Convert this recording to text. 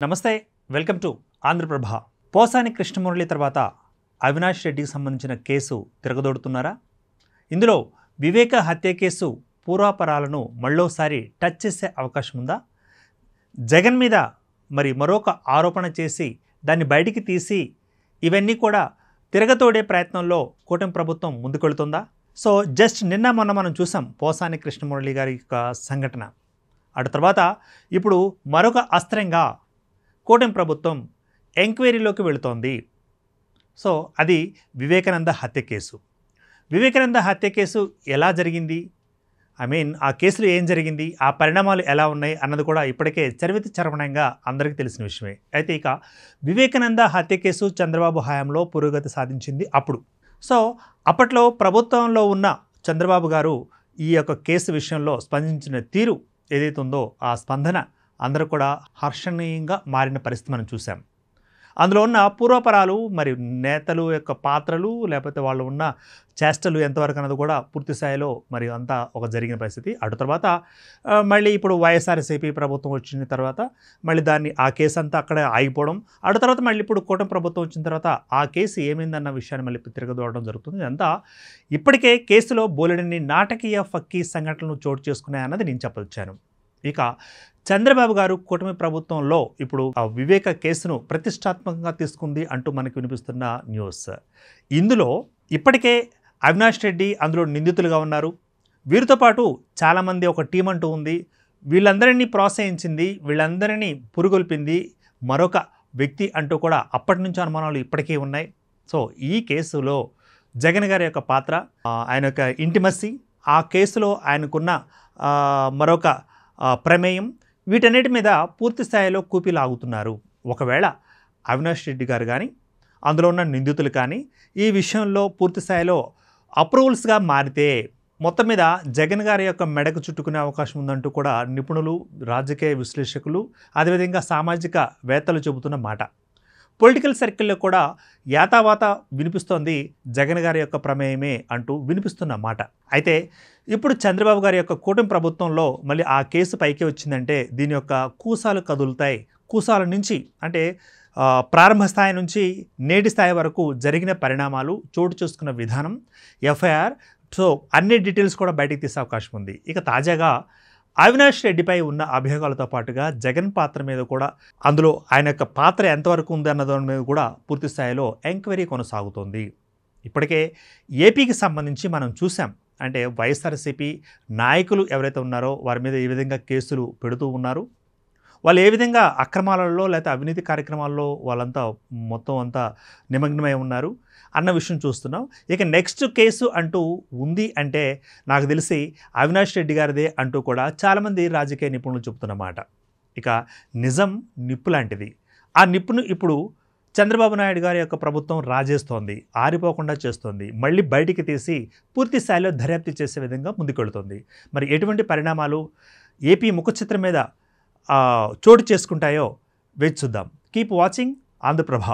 నమస్తే, welcome to Andhraprabha. Posani Krishna Murali తర్వాత అవినాష్ రెడ్డికి సంబంధించిన కేసు తిరగదోడుతున్నారా? ఇందులో వివేక హత్య కేసు పూర్వాపరాలను మళ్ళోసారి టచ్ చేసే అవకాశం ఉందా? జగన్ మీద మరి మరొక ఆరోపణ చేసి దాన్ని బయటికి తీసి ఇవన్నీ కూడా తిరగతోడే ప్రయత్నంలో కూటమి ప్రభుత్వం ముందుకెళ్తుందా? సో జస్ట్ నిన్న మొన్న మనం చూసాం పోసాని కృష్ణమురళి గారి యొక్క సంఘటన. అటు తర్వాత ఇప్పుడు మరొక అస్త్రంగా కూటమి ప్రభుత్వం ఎంక్వైరీలోకి వెళుతోంది. సో అది వివేకానంద హత్య కేసు. వివేకానంద హత్య కేసు ఎలా జరిగింది, ఆ కేసులో ఏం జరిగింది, ఆ పరిణామాలు ఎలా ఉన్నాయి అన్నది కూడా ఇప్పటికే చరవణంగా అందరికీ తెలిసిన విషయమే. అయితే ఇక వివేకానంద హత్య కేసు చంద్రబాబు హయాంలో పురోగతి సాధించింది. సో అప్పట్లో ప్రభుత్వంలో ఉన్న చంద్రబాబు గారు ఈ యొక్క కేసు విషయంలో స్పందించిన తీరు ఏదైతే ఉందో ఆ స్పందన అందరూ కూడా హర్షణీయంగా మారిన పరిస్థితి మనం చూసాం. అందులో ఉన్న పూర్వపరాలు, మరి నేతలు యొక్క పాత్రలు, లేకపోతే వాళ్ళు ఉన్న చేష్టలు ఎంతవరకు అన్నది కూడా పూర్తి స్థాయిలో మరి అంతా ఒక జరిగిన పరిస్థితి. అటు తర్వాత మళ్ళీ ఇప్పుడు వైఎస్ఆర్సీపీ ప్రభుత్వం వచ్చిన తర్వాత మళ్ళీ ఆ కేసు అంతా అక్కడ ఆగిపోవడం, అటు తర్వాత మళ్ళీ ఇప్పుడు కూటమి ప్రభుత్వం వచ్చిన తర్వాత ఆ కేసు ఏమైందన్న విషయాన్ని మళ్ళీ తిరగదోడడం జరుగుతుంది. ఇదంతా ఇప్పటికే కేసులో బోలెడన్ని నాటకీయ ఫక్కీ సంఘటనలు చోటు చేసుకున్నాయన్నది నేను చెప్పొచ్చాను. ఇక చంద్రబాబు గారు కూటమి ప్రభుత్వంలో ఇప్పుడు ఆ వివేక కేసును ప్రతిష్టాత్మకంగా తీసుకుంది అంటూ మనకు వినిపిస్తున్న న్యూస్. ఇందులో ఇప్పటికే అవినాష్ రెడ్డి అందులో నిందితులుగా ఉన్నారు. వీరితో పాటు చాలామంది ఒక టీం అంటూ ఉంది. వీళ్ళందరినీ ప్రోత్సహించింది, వీళ్ళందరినీ పురుగొల్పింది మరొక వ్యక్తి అంటూ కూడా అప్పటి నుంచి అనుమానాలు ఇప్పటికే ఉన్నాయి. సో ఈ కేసులో జగన్ గారి యొక్క పాత్ర, ఆయన యొక్క ఇంటిమసీ, ఆ కేసులో ఆయనకున్న మరొక ప్రమేయం, వీటన్నిటి మీద పూర్తి స్థాయిలో కూపీలాగుతున్నారు. ఒకవేళ అవినాష్ రెడ్డి గారు కానీ అందులో ఉన్న నిందితులు కానీ ఈ విషయంలో పూర్తి స్థాయిలో అప్రూవల్స్గా మారితే మొత్తం మీద జగన్ గారి యొక్క మెడకు చుట్టుకునే అవకాశం ఉందంటూ కూడా నిపుణులు, రాజకీయ విశ్లేషకులు, అదేవిధంగా సామాజిక వేత్తలు చెబుతున్న మాట. పొలిటికల్ సర్కిల్లో కూడా యాతావాత వినిపిస్తోంది జగన్ గారి యొక్క ప్రమేయమే అంటూ వినిపిస్తున్న మాట. అయితే ఇప్పుడు చంద్రబాబు గారి యొక్క కూటమి ప్రభుత్వంలో మళ్ళీ ఆ కేసు పైకి వచ్చిందంటే దీని యొక్క కూసాలు కదులుతాయి. కూసాల నుంచి అంటే ప్రారంభ స్థాయి నుంచి నేటి స్థాయి వరకు జరిగిన పరిణామాలు, చోటు చేసుకున్న విధానం, ఎఫ్ఐఆర్, సో అన్ని డీటెయిల్స్ కూడా బయటికి తీసే అవకాశం ఉంది. ఇక తాజాగా అవినాష్ రెడ్డిపై ఉన్న అభియోగాలతో పాటుగా జగన్ పాత్ర మీద కూడా, అందులో ఆయన యొక్క పాత్ర ఎంతవరకు ఉంది అన్న దాని మీద కూడా పూర్తి స్థాయిలో ఎంక్వైరీ కొనసాగుతోంది. ఇప్పటికే ఏపీకి సంబంధించి మనం చూసాం. అంటే వైఎస్ఆర్సీపీ నాయకులు ఎవరైతే ఉన్నారో వారి మీద ఏ విధంగా కేసులు పెడుతూ ఉన్నారు, వాళ్ళు ఏ విధంగా అక్రమాలలో లేకపోతే అవినీతి కార్యక్రమాల్లో వాళ్ళంతా మొత్తం అంతా నిమగ్నమై ఉన్నారు అన్న విషయం చూస్తున్నాం. ఇక నెక్స్ట్ కేసు అంటూ ఉంది అంటే నాకు తెలిసి అవినాష్ రెడ్డి గారిదే అంటూ కూడా చాలామంది రాజకీయ నిపుణులు చెబుతున్నమాట. ఇక నిజం నిప్పు లాంటిది. ఆ నిప్పును ఇప్పుడు చంద్రబాబు నాయుడు గారి యొక్క ప్రభుత్వం రాజేస్తోంది, ఆరిపోకుండా చేస్తోంది, మళ్ళీ బయటికి తీసి పూర్తి స్థాయిలో దర్యాప్తు చేసే విధంగా ముందుకెళ్తుంది. మరి ఎటువంటి పరిణామాలు ఏపీ ముఖచిత్రం మీద చోటు చేసుకుంటాయో వేచి చూద్దాం. Keep watching Andhraprabha.